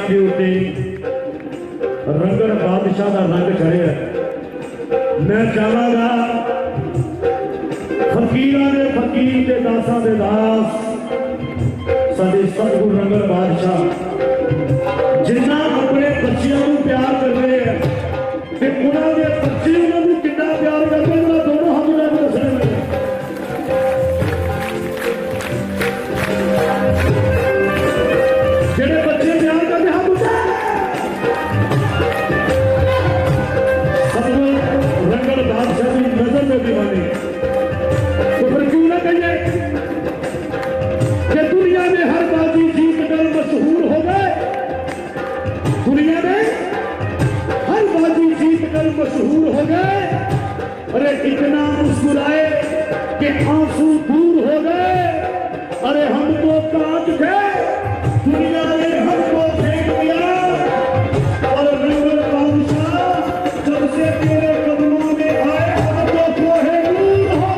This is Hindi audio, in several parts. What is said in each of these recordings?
के उत्ते रंगन बादशाह का रंग चढ़िया। मैं चाहांगा फकीरां दे फकीर ते दासां दे दास साडे सतगुरु रंगन बादशाह जिन्ना अपने बच्चियों को प्यार कर रहे हैं कि उन्होंने बच्चे उन्होंने कितना प्यार करते हैं दोनों हम लोग दसने लगे। जेडे बच्चे प्यार करते हम सतगुरु रंगन बादशाह की नजर में दीवाने तो फिर क्यों ना कहिए कि दुनिया में हर बाजी जीत कर मशहूर हो गए। दुनिया में हर बाजी जीत कर मशहूर हो गए। अरे इतना मुस्कुराए कि आंसू दूर हो गए। अरे हम तो कांच थे दुनिया ने हमको फेंक दिया और रंगन बादशाह जब से तेरे कदमों में आए हम तो कोहे दूर हो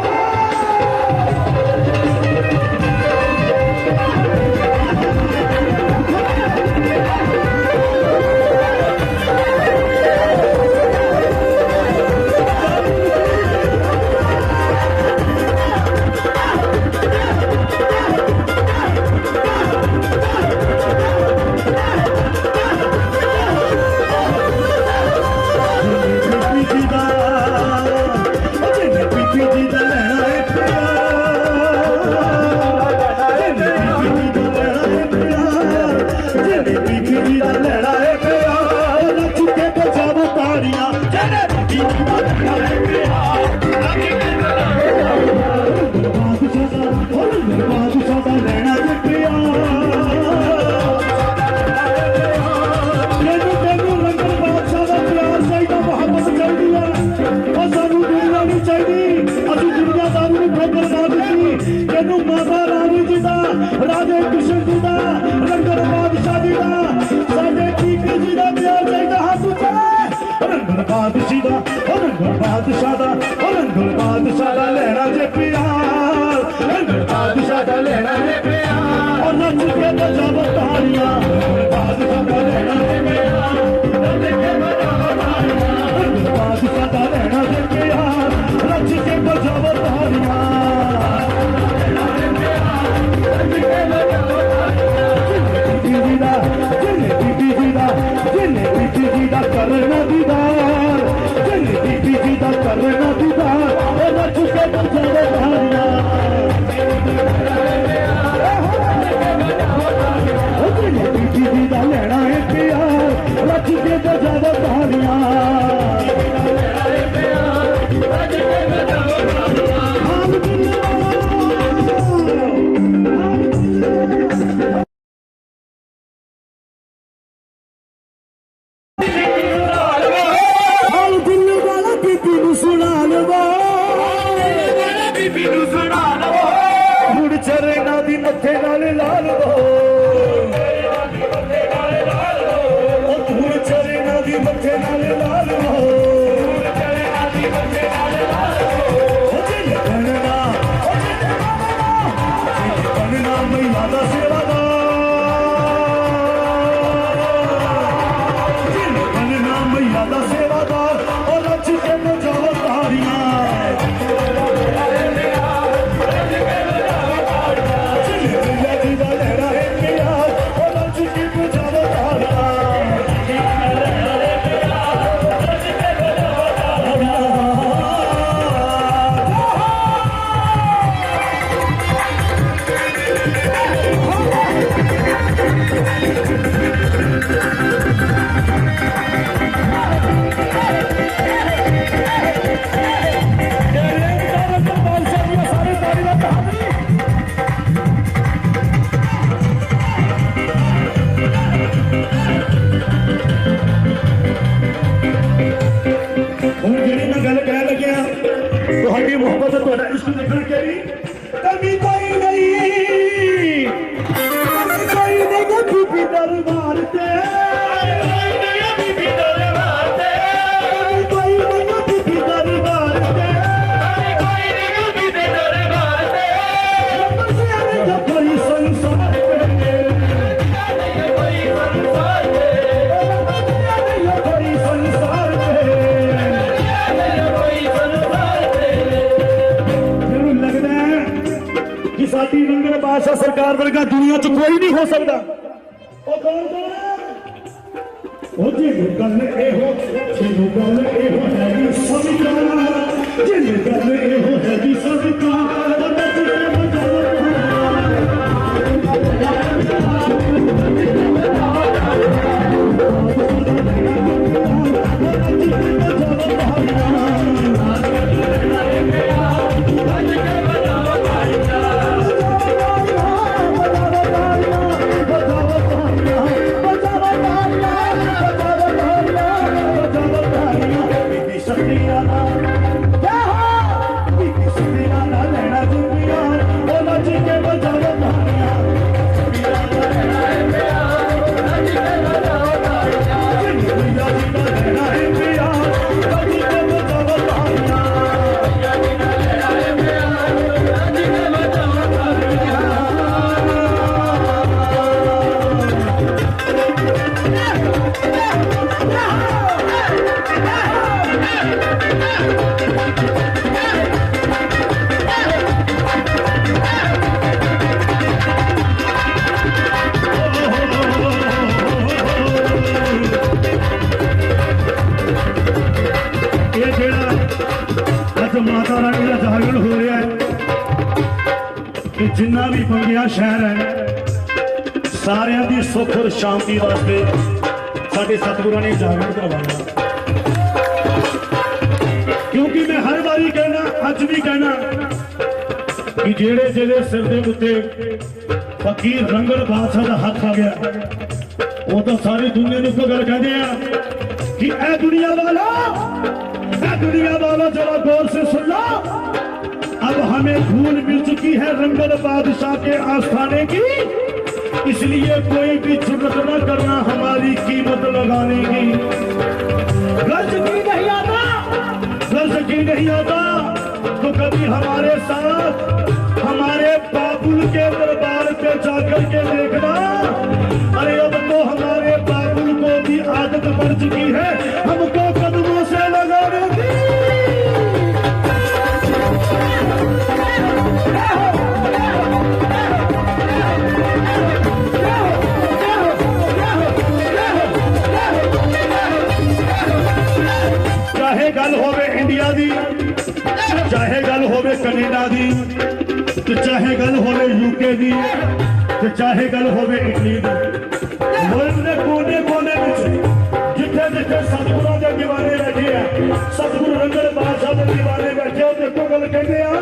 राजे कृष्ण जी का रंगन बादशाह जी का साडे टीके जी का प्यार चाहिए हाथ उठा रंगन बादशाह का रंगन बादशाह का रंगन बादशाह का लेना जे प्यार रंगन बादशाह का लेना जे प्यार और नच के बजाओ तालियां बादशाह का लेना जे प्यार नच के बजाओ तालियां रंगन बादशाह का लेना जे प्यार नच के बजाओ तालियां करना दीदार बीबी जी का करना दीदार और नच के बजाओ तालियां बीबी जी का लेना है प्यार नच के बजाओ तालियां साडी रंगड़ बादशाह सरकार वर्गा दुनिया च कोई नहीं हो सकता। ਉਹ ਕੌਣ ਉਹ ਜਿਹਨੂੰ ਗੱਲ ਇਹੋ ਜਿਹਨੂੰ ਗੱਲ ਇਹੋ ਹੈਗੀ ਸਭਿਕਾਰ ਜਿਹਨੂੰ ਗੱਲ ਇਹੋ ਹੈਗੀ ਸਭਿਕਾਰ ਉਹ ਨੱਚ ਕੇ ਮਜਾਵਾ माता रानी का जागरण हो रहा है कि जिन्ना भी बंगिया शहर है सारिया की सुख और शांति वास्ते साडे सतगुरां ने जागरण करवाना। क्योंकि मैं हर बारी कहना अज भी कहना कि जेड़े जेड़े सिर दे उत्ते फकीर रंगड़ बादशाह का हथ आ गया वो तो सारी दुनिया ने गल कहते हैं कि ऐ दुनिया वाला जरा गौर से सुन लो। अब हमें भूल मिल चुकी है रंगड़ बादशाह के आस्थाने की, इसलिए कोई भी जुर्रत न करना हमारी कीमत लगाने की। गर्ज की नहीं आता तो कभी हमारे साथ हमारे बाबुल के दरबार पे जाकर के देखना। अरे अब तो हमारे बाबुल को भी आदत पड़ चुकी है हमको कदमों से लगाने की। चाहे गल होवे इंडिया दी, चाहे गल होवे कनेडा दी, चाहे गल होवे यूके दी, चाहे गल होवे इटली दी, मुल्क दे कोने कोने जिथे जिथे सतगुरां दे दीवाने बैठे हैं, सतगुरु रंगड़ बादशाह दे दीवाने बैठे हो, देखो गल कहते हैं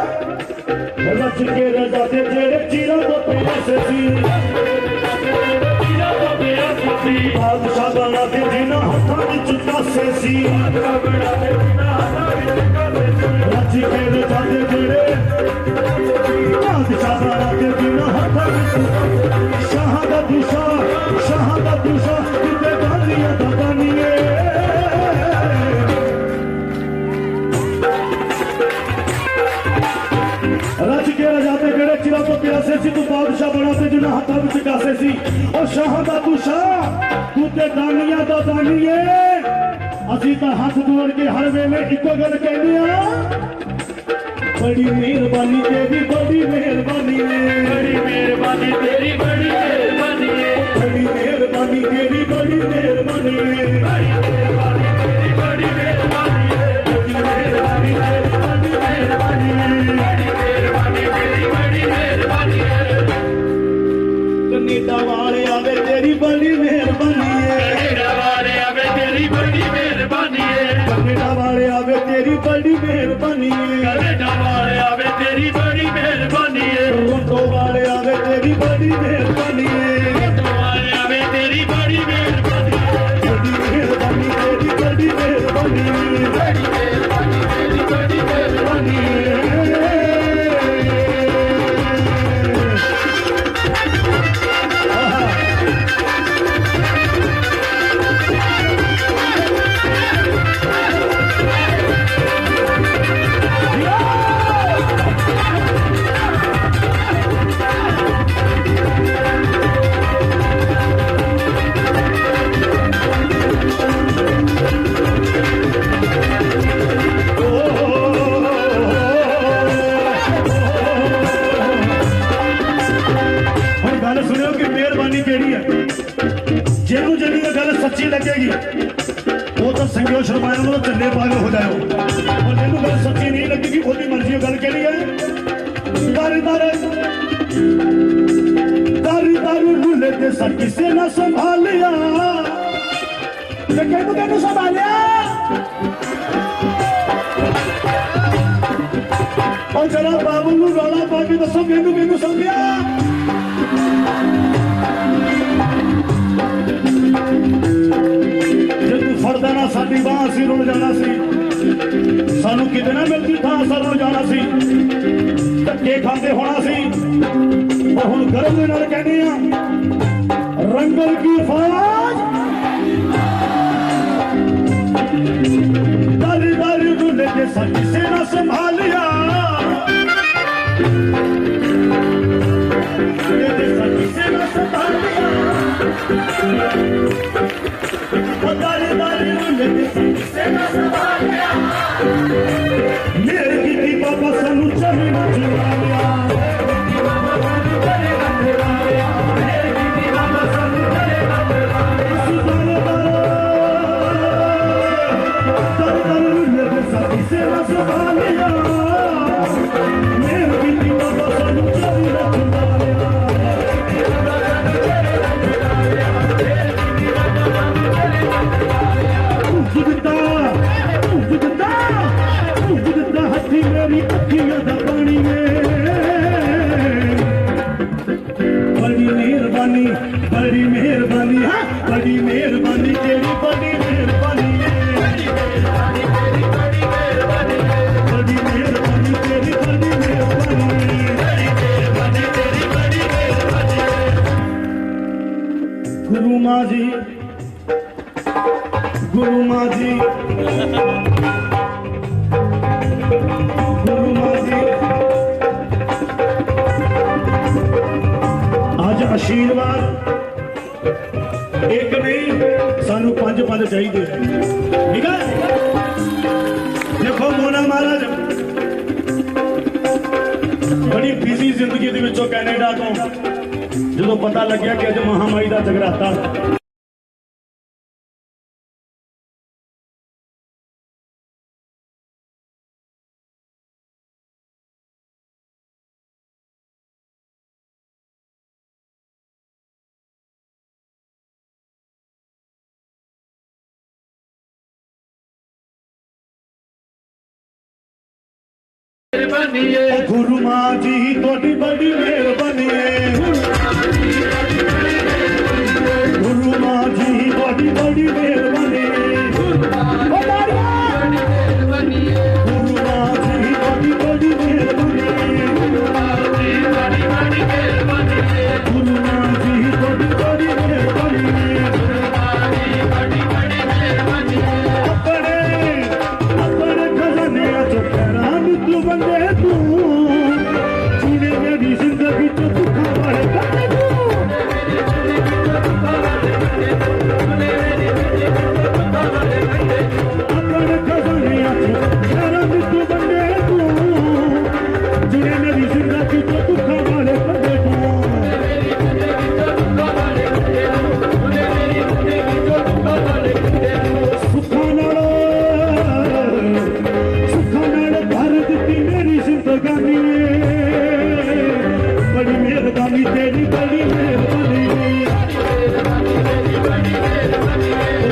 रच के रजा दे जेड़े चीरा तो प्यासे सी बादशाह बना दे जिन्हां हत्थां विच कासे सी रच के रजा दे जेड़े बादशाह बना दे जिन्हां हत्थां विच शाह दा दूसा किते गालियां दा गानिए रच के रजाते जेड़े चिरा तो प्यासे सी तू बादशाह बनाते जिन्हां हत्थां विच कासे सी और शाह दा दूसा तू ते दानियां दा दानिए। असीं तां हथ जोड़ के हर वेले इक्को गल कहंदे आ बड़ी मेहरबानी तेरी बड़ी मेहरबानी बड़ी मेहरबानी तेरी बड़ी मेहरबानी बड़ी मेहरबानी तेरी बड़ी मेहरबानी बड़ी मेहरबानी तेरी बड़ी मेहरबानी बड़ी मेहरबानी तेरी बड़ी मेहरबानी बड़ी मेहरबानी तेरी बड़ी मेहरबानी कनेडा वाले आवे तेरी बड़ी मेहरबानी कनेडा वाले आवे तेरी बड़ी मेहरबानी कनेडा वाले आवे तेरी बड़ी मेहरबानी कनेडा वाले आवे तेरी बड़ी मेहरबानी टोरंटो वाले आवे तेरी बड़ी मेहरबानी टोरंटो वाले आवे तेरी बड़ी मेहरबानी बड़ी मेहरबानी तेरी बड़ी मेहरबानी बड़ी मेहरबानी तेरी बड़ी मेहरबानी। जैसा किसे न संभालिया तेनू संभालिया और जरा बाबू नू रौला पा के दसो मैनू संभिया जे तू फड़दा ना साडी बांह असीं रुल जाना सी सानू किते ना मिलदी थां असां रुल जाना सी धक्के खांदे होना सी और हुण गर्व दे नाल कहने आ रंगल की फौज दारी दारी रुले के सच से ना संभालिया सच से ना संभालिया दारी दारी रुले के सच से ना संभालिया मेरे की बाबा सानू चली ना चुराया बड़ी मेहरबानी हाँ बड़ी मेहरबानी तेरी बड़ी मेहरबानी बड़ी मेहरबानी तेरी बड़ी मेहरबानी गुरु माँ जी गुरु माँ जी गुरु माँ जी आज आशीर्वाद एक नहीं सानू पंज पंज चाहिए ठीक है देखो मोना महाराज बड़ी बिजी जिंदगी दे विचों कैनेडा तो जो पता लग्या कि अज महामारी का जगराता गुरु माँ जी थोड़ी बड़ी मेहरबानी गुरु माँ जी थोड़ी बड़ी मेहरबानी गुरु माँ जी थोड़ी बड़ी मेहरबानी गुरु माँ जी थोड़ी बड़ी मेहरबानी अपने अपने खजाने जो पैरान तू बंदे तू चुने मेरी जिंदगी तो दुख वाले करते तू अपने खजाने जो पैरान तू बंदे तू चुने मेरी जिंदगी तो दुख वाले करते तू बड़ी मेहरबानी तेरी बड़ी मेहरबानी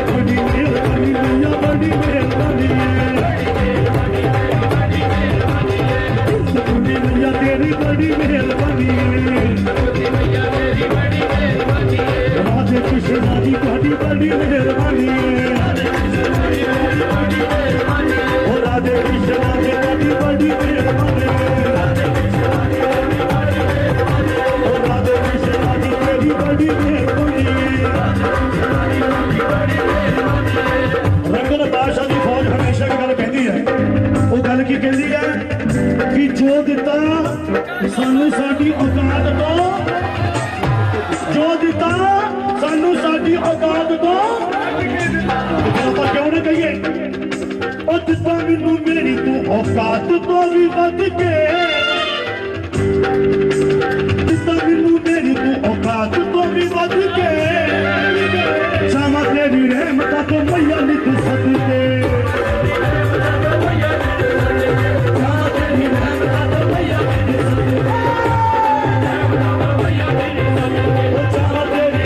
बड़ी मेहरबानी भैया बड़ी मेहरबानी भैया तेरी बड़ी मेहरबानी राधे कृष्णा जी बड़ी बड़ी मेहरबानी राधे कृष्णा जी बड़ी बड़ी मेहरबानी बड़ी मेहरबानी रंगल बादशाह की फौज हमेशा एक गल कहती है वो गल की कहती है कि जो दिता सानू साडी औकात तो जो दिता सानू साडी औकात तो आप क्यों ना कहिए और दिता मैनू मेरी तू औकात तो भी वध के दिता मैनू मेरी तू औकात तो भी वध के शामा तेरी रहमत तो मैया नित सदके शामा तेरी रहमत तो मैया नित सदके शामा तेरी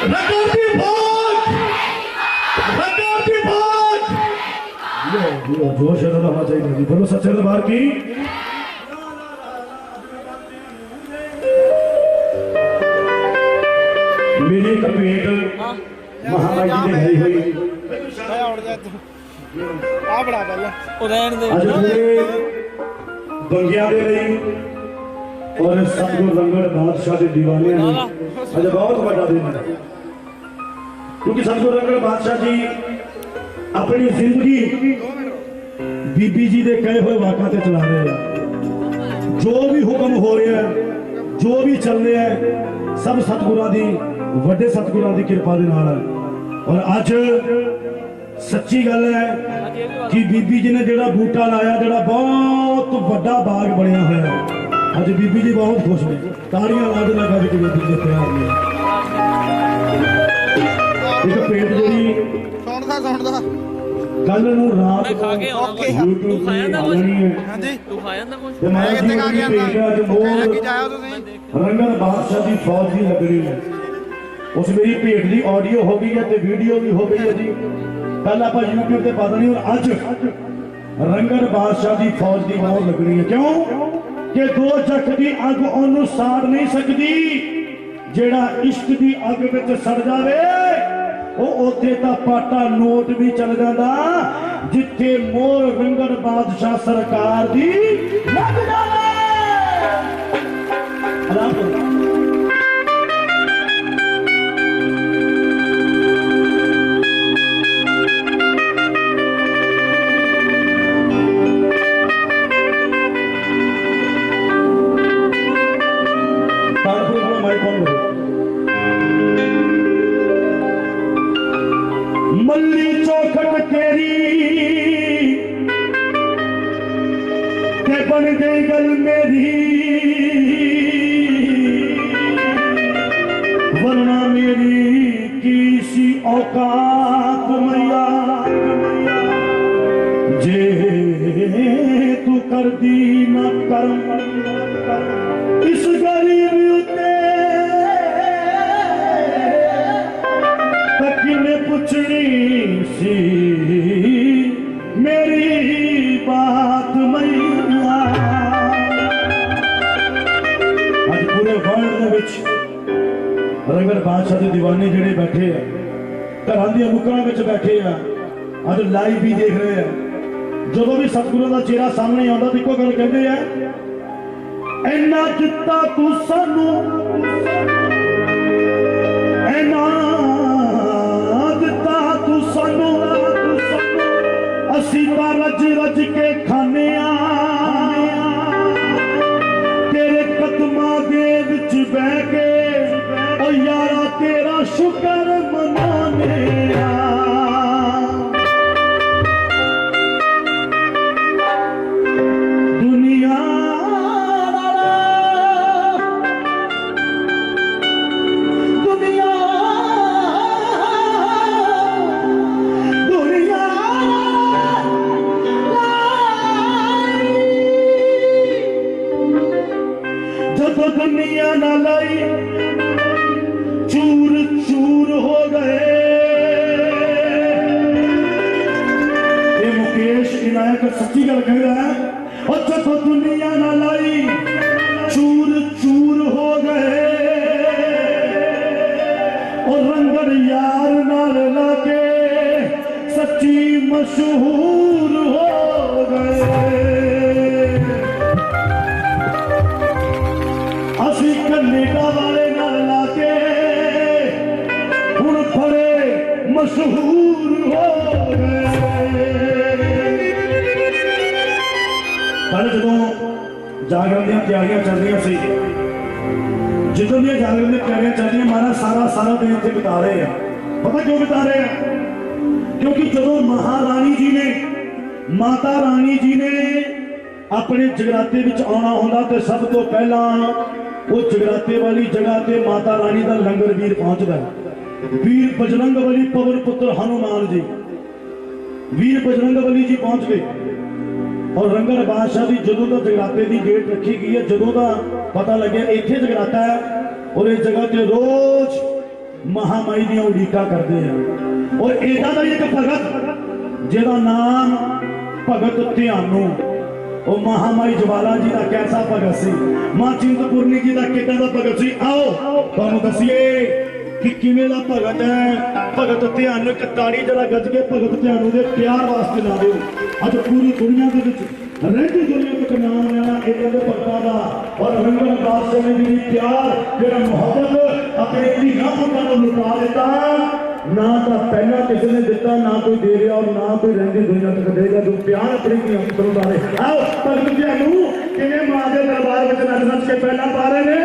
रंगड़ दी फौज, रंगड़ दी फौज। जोश होना चाहिए। बोलो सच्चे दरबार की। मेरी एक भेंट महाराज जी ने गई हुई अज पूरे दंगिया दे रही और सतगुरु रंगड़ बादशाह के दीवाने अज बहुत बड़ा दिन है, क्योंकि सतगुरु रंगड़ बादशाह जी अपनी जिंदगी बीबी जी के कहे हुए वाक़ा से चला रहे हैं। जो भी हुक्म हो रहा है, जो भी चल रहा है, सब सतगुरां दी वड्डे सतगुरां दी कृपा दे नाल है। और अज सच्ची गल है कि बीबी जी ने जेड़ा बूटा लाया, जेड़ा बहुत बड़ा बाग बनया होया है, अज बीबी जी बहुत खुश ने। ताड़ियां ला देना गज के बीबी जी प्यार ने। एक पेट जेड़ी कल नूं रात यूट्यूब ते आनी है। तू खाया ना कुछ? रंगड़ बादशाह की फौज की लगनी है। उस मेरी भेंट की ऑडियो हो गई है, वीडियो भी हो गई है जी। कल आप यूट्यूब से पता नहीं, और अज रंगड़ बादशाह की फौज की बहुत लगनी है। क्यों कि दो जख की अग ओनू साड़ नहीं सकती। जेड़ा इश्क की अग विच सड़ जावे वो उत्थे तां पाटा नोट भी चल जाता, जिथे मोर रंगड़ बादशाह सरकार दी लग जावे। मल्ली चौखट तेरी ते बन गई गल मेरी, वरना मेरी की सी औकात मैया। जे तू कर दी न करम इस गरीब उते किने पुछनी सी मेरी बात मैया। आज पूरे वर्ल्ड विच रंगड़ बादशाह के दीवाने जिहड़े बैठे हैं, घरां दी नुक्करां विच बैठे हैं, आज लाइव भी देख रहे हैं। जदों भी सतगुरू का चेहरा सामने आता तो इको गल कहते हैं, इन्ना दिता तू सानू, इन्ना असी रज रज के खाने तेरे कदमां दे विच बह के ओ यारा तेरा शुक्र मनाने। दुनिया दुनिया न लाई चूर चूर हो गए। ये मुकेश इनायत सच्ची गल कह रहा है। और जब दुनिया न लाई चूर चूर हो गए, और रंगड़ यार नाल लाके सच्ची मशहूर हो गए। कनेडा वाले नाल लाके हुण बड़े मशहूर हो गए। कल जो जागरण दी तैयारियां चल रही सी, जितों दी जागरण दी तैयारियां चल रही, मारा सारा सारा दिन इत्थे बिता रहे हैं। पता क्यों बिता रहे हैं? क्योंकि जो महारानी जी ने, माता रानी जी ने अपने जगराते विच आना होंदा ते सब तो पहला वो जगराते वाली जगह ते माता रानी का लंगर वीर पहुंचता है। वीर बजरंग बली पवन पुत्र हनुमान जी, वीर बजरंग बली जी पहुंच गए। और रंगड़ बादशाह की जदों का जगराते की डेट रखी गई है, जदों का पता लगे इत्थे जगराता है, और इस जगह ते रोज महामाई दी उड़ीका करते हैं। और इदा का एक भगत जिहदा नाम भगत ध्यानू, वो महामाई ज्वाला जी का कैसा भगत सी, मां चिंतपूर्णी जी का कितना का भगत सी। आओ तुहानू दसीए कि किवें दा भगत है भगत ध्यानू। एक ताड़ी जरा गज के भगत ध्यानू के प्यार वास्ते ला दो। अज पूरी दुनिया के विच रहती दुनिया तक नाम लेना इदां दे भगतां दा। और हरिंदर दास जी ने प्यार जिहड़ा मुहब्बत अपने धीआं पुत्तां नूं लुटा दिता, ना तो पहला किसी ने दिता, ना कोई दे रहा और ना कोई रहती दुनिया तक देगा। जो प्यार अपनी धीआं पुत्तां नूं डाले। आओ भगत ध्यानू किवें मां दे दरबार विच नच नच के पहला पा रहे ने।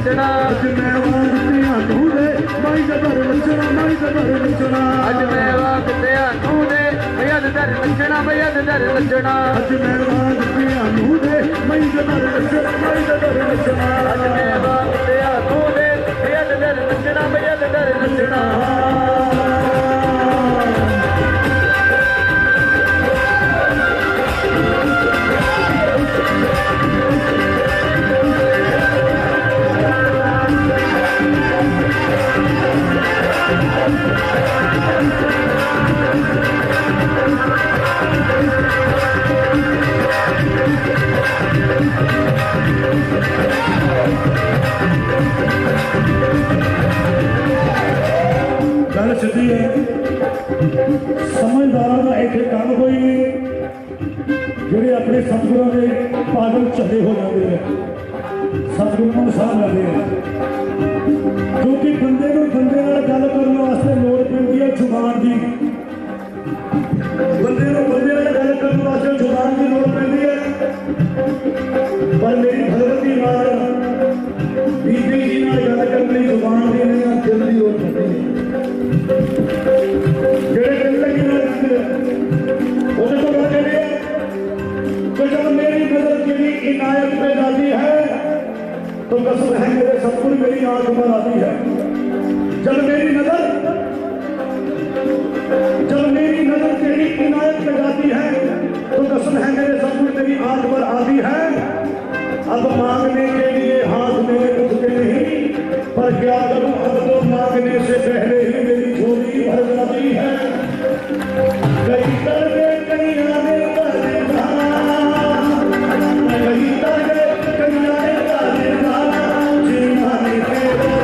नचना अज मैं वागतिया तू दे माई जबर नचना माई जबर नचना अज मैं वागतिया तू दे भैया दर नचना भैया दर नचना अज मैं वागतिया तू दे माई जबर नचना माई जबर नचना अज मैं वागतिया तू दे भैया दर नचना भैया दर नचना गल सीधी है समझदारा का एक काम कोई नहीं जेडे अपने सतगुरों के पागल चले हो जाते हैं सतगुरु को साह लेते हैं क्योंकि बंदे को बंदे गल करने वास्ते लोड़ पैंती है जुबान की बंदे को बंदे गल करने वास्ते जुबान की लोड़ पैंती है पर मेरी भगवती मार बीबी जी ने गल करने जुबान की नहीं दिल की लोड़ पैंती है जेड़े दिल लगी ना रखते उसे तो कहते हैं कि जब मेरी नजर तेरी इनायत पे जाती है तो कसम है मेरे सतगुरु मेरी आंख पर आती है जब मेरी नजर तेरी इनायत पे जाती है तो कसम है मेरे सतगुरु तेरी आंख पर आती है अब मांगने के लिए हाथ मेरे उठते नहीं पर क्या करूं अब तो मांगने से पहले ही मेरी झोली भर जाती है कहीं तरगे कहीं आने वाले कहीं तरगे कहीं आने वाले जीना नहीं तेरा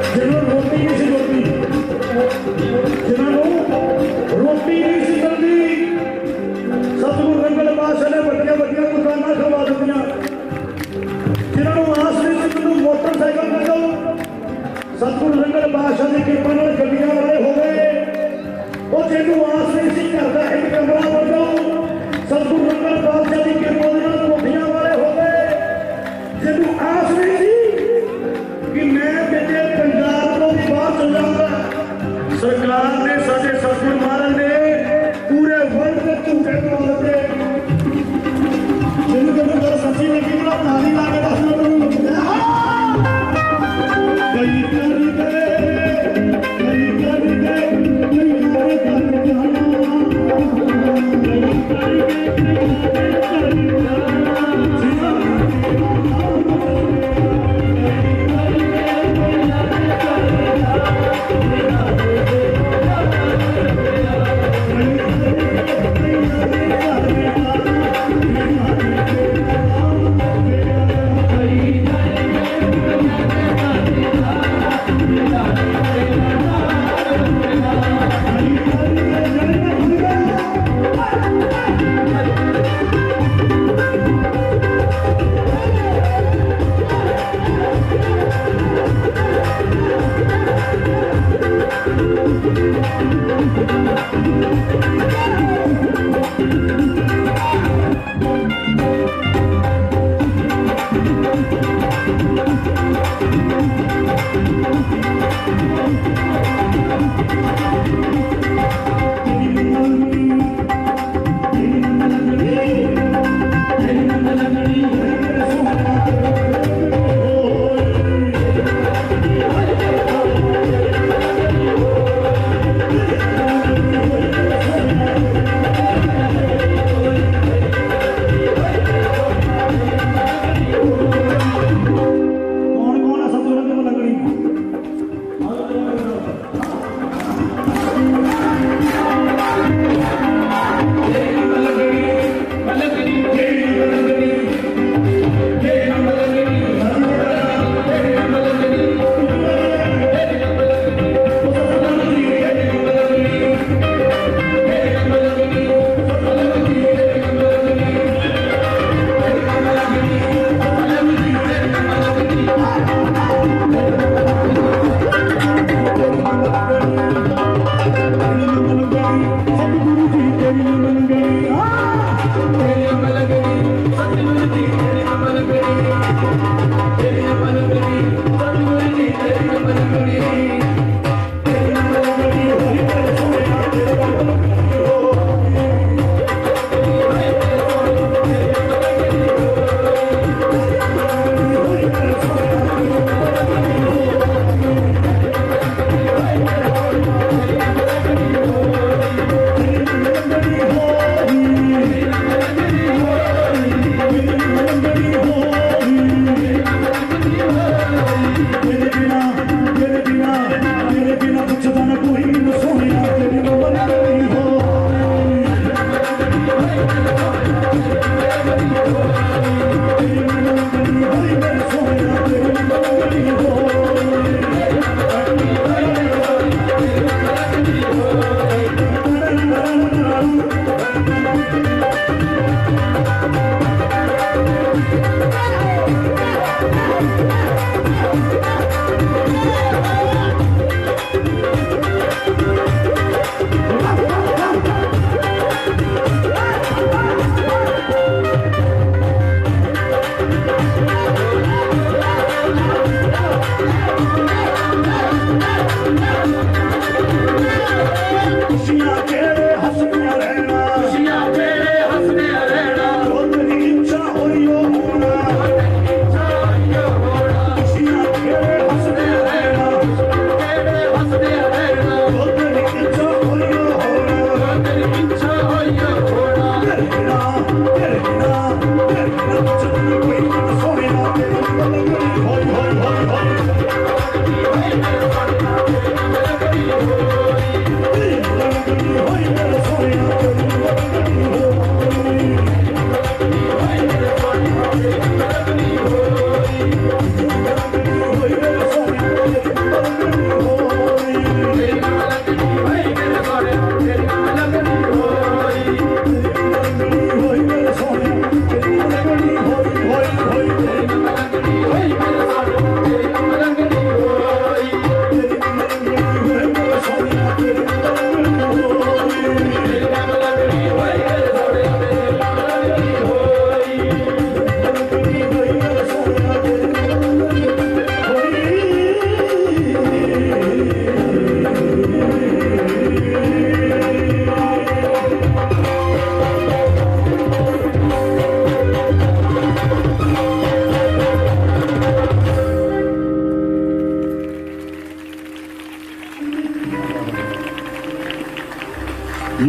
जिन्होंने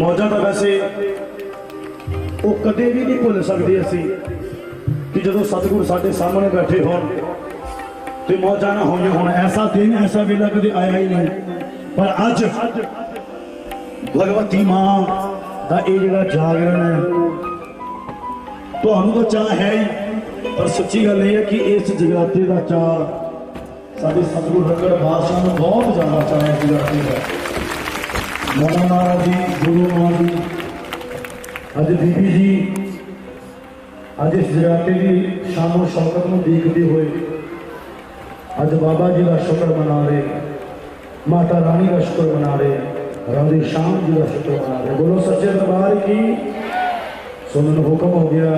मौजा तो वैसे वो कदे भी नहीं भुल सकते असी कि जो सतगुर साडे सामने बैठे हो तो मौजा ना होई होण। ऐसा दिन ऐसा वेला कदे आया ही नहीं, पर अज भगवती मां दा ये जिहड़ा जागरण है तुहानू तो चाह है ही, पर सच्ची गल ये है कि इस जगराते का चाह साडे सतगुर रंगड़ बादशाह नूं बहुत ज़्यादा चाह है जगराते का। मना महाराज जी, गुरु महाराज जी, अज बीबी जी अज इस जगराते की शानो शौकत को देखते हुए अज बाबा जी का शुक्र मना रहे, माता रानी का शुक्र मना रहे, राधे श्याम जी का शुक्र मना रहे। बोलो सच्चे दरबार की। सुनने हुक्म हो गया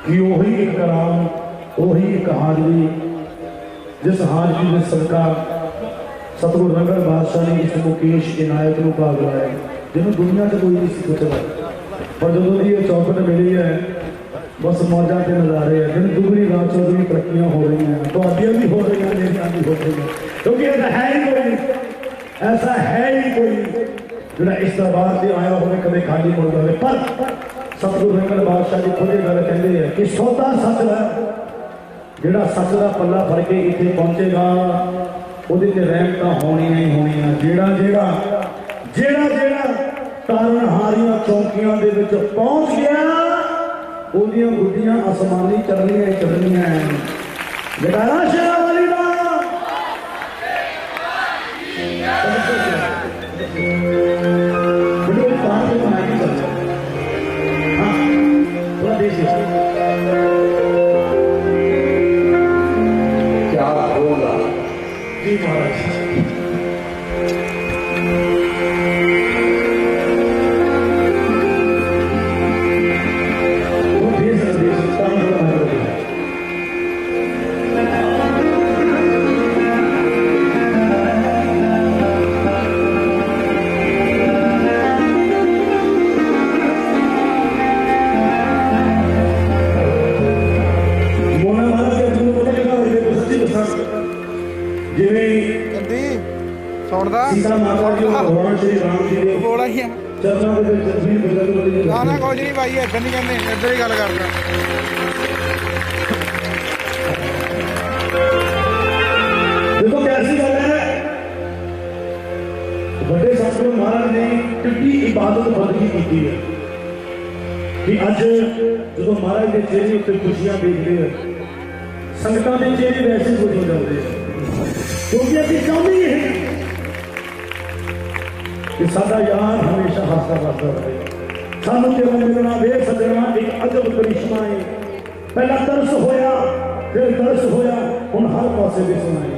कि वही एक कलाम, वही एक हाजरी, जिस हाजरी में सरकार सतगुर रंगड़ बादशाह ने इस मुकेश इनायत को भाग लाया, जिन्होंने दुनिया से कोई नहीं पूछता, पर जो ये चौकट मिली है बस मौजा के नज़ारे हैं। दिन दुगनी रात चौगनी तरक्कियां हो रही हैं, तो अदियाँ भी हो रही हैं, मेरियाँ भी हो रही हैं, क्योंकि ऐसा है ही कोई नहीं, ऐसा है ही कोई नहीं जो इस दरबार से आया हो कभी खाली मुड़ जाए। पर सतगुर रंगड़ बादशाह जी खुद गल कहते हैं कि सौदा सच है, जोड़ा सच का पल्ला फड़ के इतने पहुंचेगा वो रहमत होनी नहीं होनी। जेड़ा जेड़ा जेड़ा जेड़ा तारण हारियां चौंकियां दे विच पहुंच गया ਉਹਦੀਆਂ ਗੁੱਡੀਆਂ ਅਸਮਾਨੀ ਚੱਲਣੀਆਂ ਹੀ ਚੱਲਣੀਆਂ ਹੈ। ਜਗਾਰਾ ਸ਼ੇਰਾਂ ਵਾਲੀ ਦਾ ਬੜੇ ਤਾਂ ਦੇ ਬਣਾਈ ਚੱਲ ਹਾਂ ਥੋੜਾ ਦੇਸੀ क्या बोला जी महाराज। सीता माता जी और भगवान श्री राम जी ने बोला ही है चरणों के तस्वीर बदल बदल ना ना कुछ नहीं भाई इधर नहीं कहते इधर ही गल करना। देखो कैसी गल है, बड़े सतगुरु महाराज ने कितनी इबादत बंदगी की है कि अज जो महाराज के चेहरे उत्ते खुशियां देखते हैं, संगतां के चेहरे वैसे खुश हो जाते हैं, क्योंकि अभी चाहते ही है कि साडा यार हमेशा हंसता हंसता रहे। सानू तेरा मिलना वे सजना एक अजब करिश्मा है। पहला तरस होया, फिर तरस होया, हुण हर पासे भी सुनाए।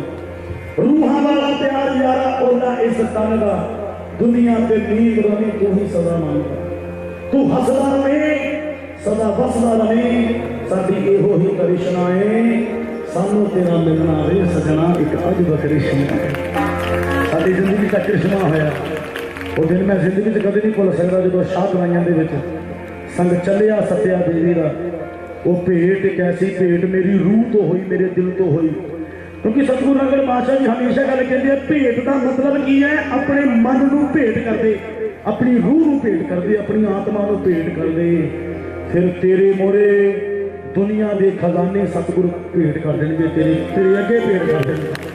रूहां वाला प्यार यारा ओला इस तन दा, दुनिया ते नींद रही तू ही सदा मांगदा। तू हसदा रहे सदा बसदा रहे, साडी एहो ही करिश्मा है। सानू तेरा मिलना वे सजना एक अजब करिश्मा है। साडी जिंदगी का करिश्मा होया वो दिन मैं जिंदगी कभी नहीं भुल सकता जो शाह दवाइयां संग चलिया सत्या देवी का वो भेंट एक ऐसी भेंट मेरी रूह तो हुई, मेरे दिल तो हुई। क्योंकि सतगुरु रंगड़ बादशाह जी हमेशा गल कहते हैं भेंट का मतलब की है, अपने मन को भेंट कर दे, अपनी रूह को भेंट कर दे, अपनी आत्मा को भेंट कर दे, फिर तेरे मोरे दुनिया के खजाने सतगुरु भेंट कर देंगे, तेरे तेरे अगे भेंट कर देंगे।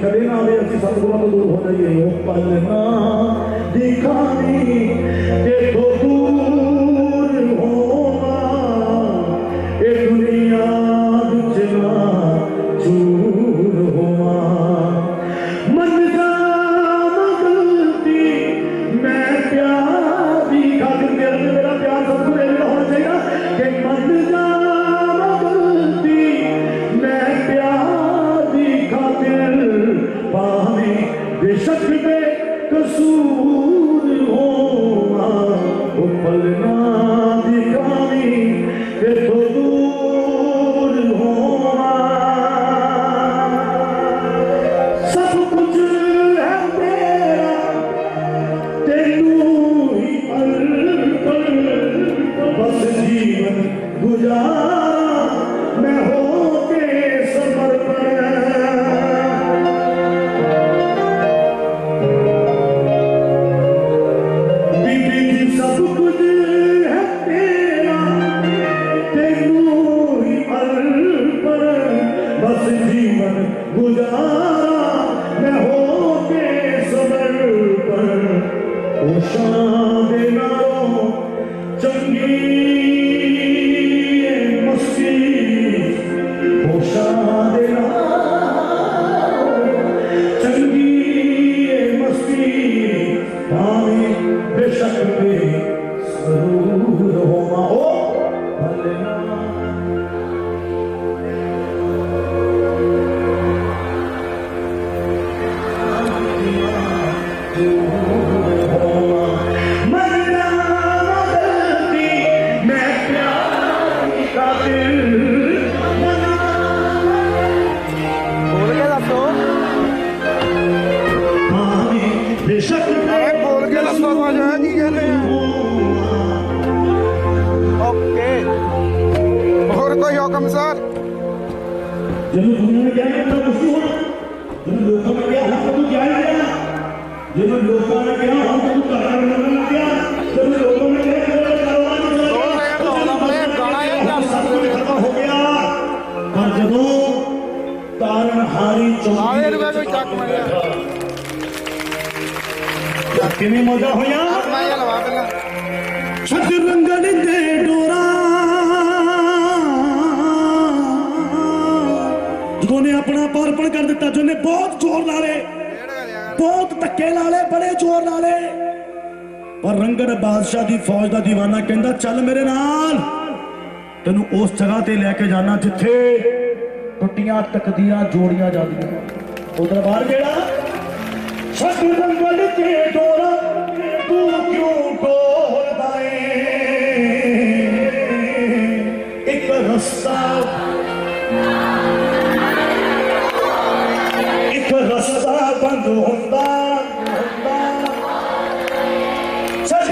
कदे ना आवे असि सतगुरां तो दूर हो जाइए ओ पल ना दिखानी ते तो दूर होवा ए दुनिया विच ना चूर होवा मन जाना गलती मैं प्यार दी खातिर मेरा प्यार सबको होना चाहिए कि मन जाना गलती मैं प्यार दी खातिर पावे बेशक बे कसूर होवा वो पल ना दिखानी ते तो दूर होवा सब कुछ है तेरा तेनू ही पल बस जीवन गुजारा मैं हो के समर्पण बीबी जी सब कुछ है तेरा तेनू ही अर्पण बस जीवन गुजारा मैं हो के समर्पण ओ शान दे नालों चंगी मस्ती ओ शान दे नालों चंगी मस्ती भावे बेशक बे जरूर होवा ओ भले ना बोल के दसो बेशक बोल के दसो जो है की कहते हैं ओके और कोई हुक्म सर जब दुनिया में क्या है तो कुछ नहीं होना जब लोगों में क्या हम तो क्या है जब लोगों में क्या हम तो करार नहीं लग गया जब लोगों में क्या हो गया पर जब तारणहारी आवे रुपए कोई चक मारिया कितनी मजा होया मैं ये लवा पहला सच रंगन दे डोरा जिन्होंने अपना पार्पण कर दिता जिन्हें बहुत जोर लाले बहुत धक्के लाले बड़े जोर लाले पर रंगन बादशाह की फौज का दीवाना कहता चल मेरे नाल तेनू उस जगह ते लेके जाना जिथे टुटियां तकदीरां जोड़ियां जांदियां उधर बाहर गेड़ा सच रंगन ते डोरा तू क्यों डोलदा है एक रास्ता बंद होंदा सच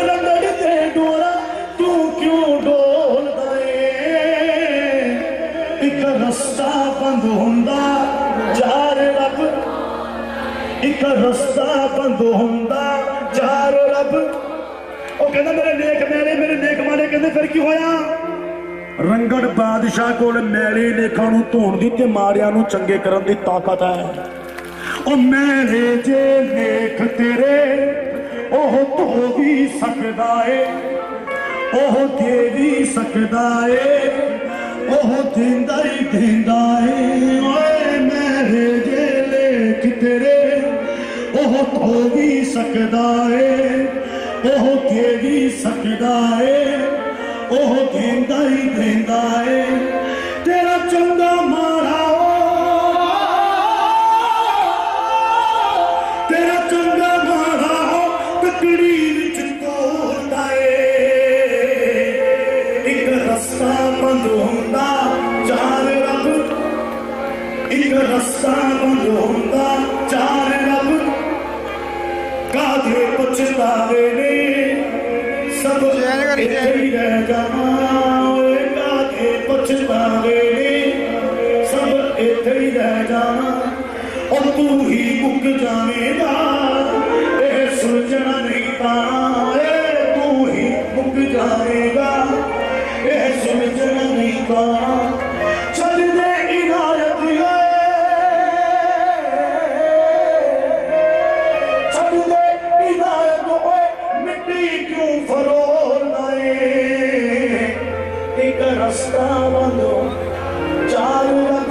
रंगन ते डोरा तू क्यों डोलदा है एक रास्ता बंद होंदा जार रब एक रास्ता बंद होंदा जार रब ओ कहंदा मेरे नेक माले कहंदे फिर की होया रंगड़ बादशाह कोल मैली लेखा नूं धोण दी ते माड़ियां नूं चंगे करन दी ताकत है ओ मैले जे लेख तेरे ओह धो भी सकदा है ओह दे भी सकदा है ओह दिंदा है ओए मैले जे लेख तेरे ओह धो भी सकदा है ओह दे भी सकदा है ओह देंदा है तेरा चंगा मारा तेरा चंगा मारा तकड़ी विच तोड़दा है एक रास्ता बंद होंदा चार रब एक रास्ता बंद होंदा चार रब कादे पछतावे ने सब इत्थे ही रह जावां कादे पछतावे ने सब इत्थे ही रह जावां और तू ही मुक जावेगा ए सुलझना नहीं पाना तू ही मुक जाएगा ए सुलझना नहीं पाना रास्ता बंद हो चार रब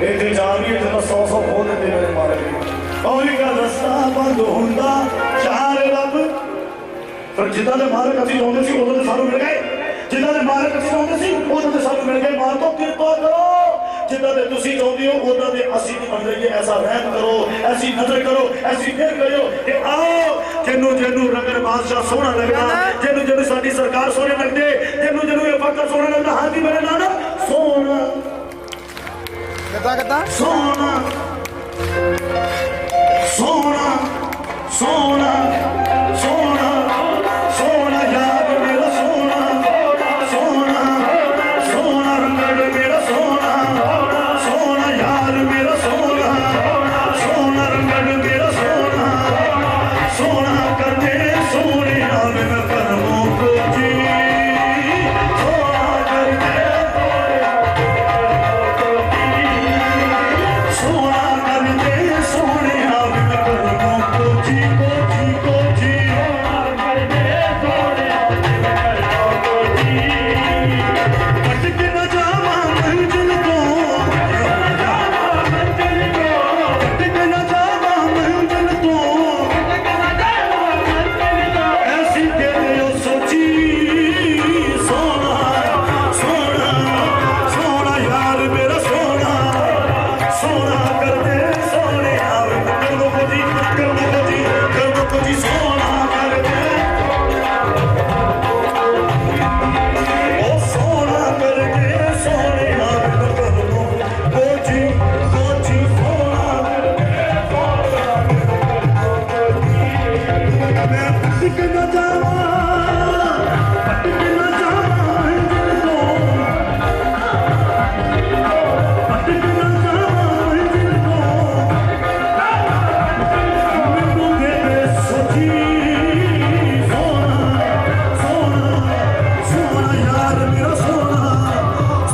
इतने जानिए तो 100 खोल देते मेरे मारे मौली का रास्ता बंद होंदा चार रब पर जिदा दे मालक असीं चाहुंदे सी उदों दे सानू मिल गए जिदा दे मालक असीं चाहुंदे सी उदों दे सानू मिल गए मां तो किरपा करो जिदा दे तुसीं चाहुंदे हो उदा दे असीं नहीं बन रही ऐसा रहम करो ऐसी नजर करो ऐसी फिर करो कि आओ जिन्नू जिन्नू रंगड़ बादशाह सोहना लगदा जिन्नू जिन्नू साडी सरकार सोहने लगदे जिन्नू जिन्नू ये फकर सोहना लगदा हां जी मेरे नाना सोहना कितना सोहना सोहना सोहना सोहना सोहना यार मेरा सोहना सोहना सोहना रंगड़ मेरा सोहना सोहना यार मेरा सोहना सोहना रंगड़ मेरा सोहना सोहना करते सोने नाल मैं करमों को जी सोहना करते सोहना करते सोने नाल मैं करमों को जी को जी भटक न जावा मंजिल को भटक न जावा मंजिल को ऐसी के दियो सोची सोना सोना सोना यार मेरा सोना सोना कर दे सोने आवे कर दो को जी सोना कर दे ओ सोना कर दे सोने आवे कर दो को जी सोना मैं भटक न जावा मंजिल को भटक न जावा मंजिल को मैनू दे दे सोची सोना सोना सोना यार मेरा सोना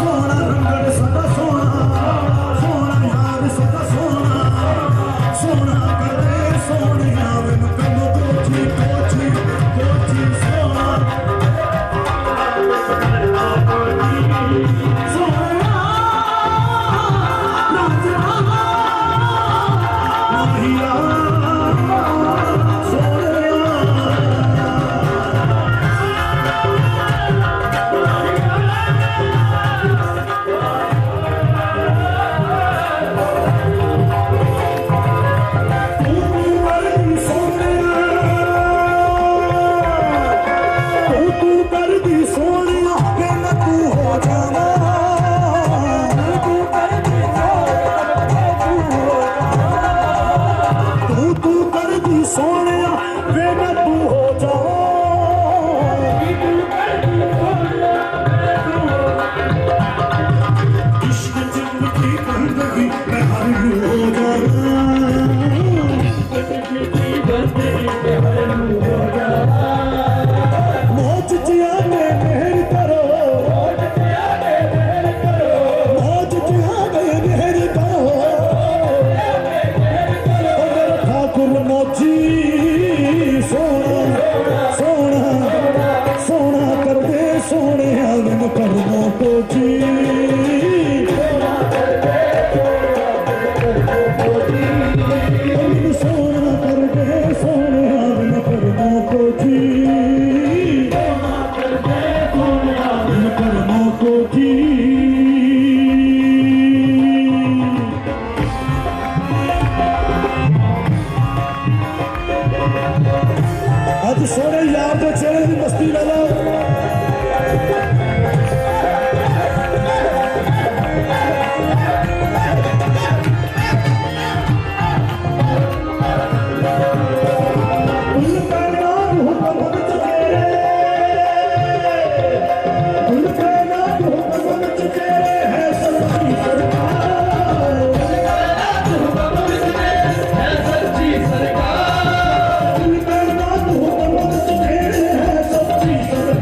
सोना रंगड़ सदा सोना सोना यार सदा सोना सोना करे सोने आवे कदों कोची सोना सोना नाचना माहिया सोना तू कर दी सोनिया फिर मैं तू हो जावा तू कर दी सोनिया फिर मैं तू हो जावा इश्क जिंदगी बंदगी मैं हर हो जावा मौज जिया में मेहर करो मौज जिया में मेहर करो ओ मेरा ठाकुर मौजी सोना सोना सोना कर दे सोने आवन करमों को जी सोना कर दे सोने आवन करमों को जी करमों को जी आज सोने यार के चेहरे की मस्ती लगा सरकार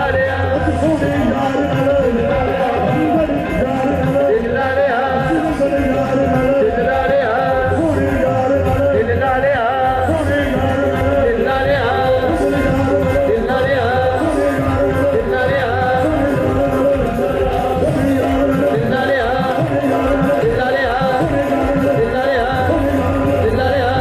ਲਾਲਿਆ ਸੋਹਣੇ ਯਾਰ ਨਾਲ ਦਿਲ ਲਾਲਿਆ ਸੋਹਣੇ ਯਾਰ ਨਾਲ ਦਿਲ ਲਾਲਿਆ ਸੋਹਣੇ ਯਾਰ ਨਾਲ ਦਿਲ ਲਾਲਿਆ ਸੋਹਣੇ ਯਾਰ ਨਾਲ ਦਿਲ ਲਾਲਿਆ ਸੋਹਣੇ ਯਾਰ ਨਾਲ ਦਿਲ ਲਾਲਿਆ ਸੋਹਣੇ ਯਾਰ ਨਾਲ ਦਿਲ ਲਾਲਿਆ ਸੋਹਣੇ ਯਾਰ ਨਾਲ ਦਿਲ ਲਾਲਿਆ ਦਿਲ ਲਾਲਿਆ ਦਿਲ ਲਾਲਿਆ ਦਿਲ ਲਾਲਿਆ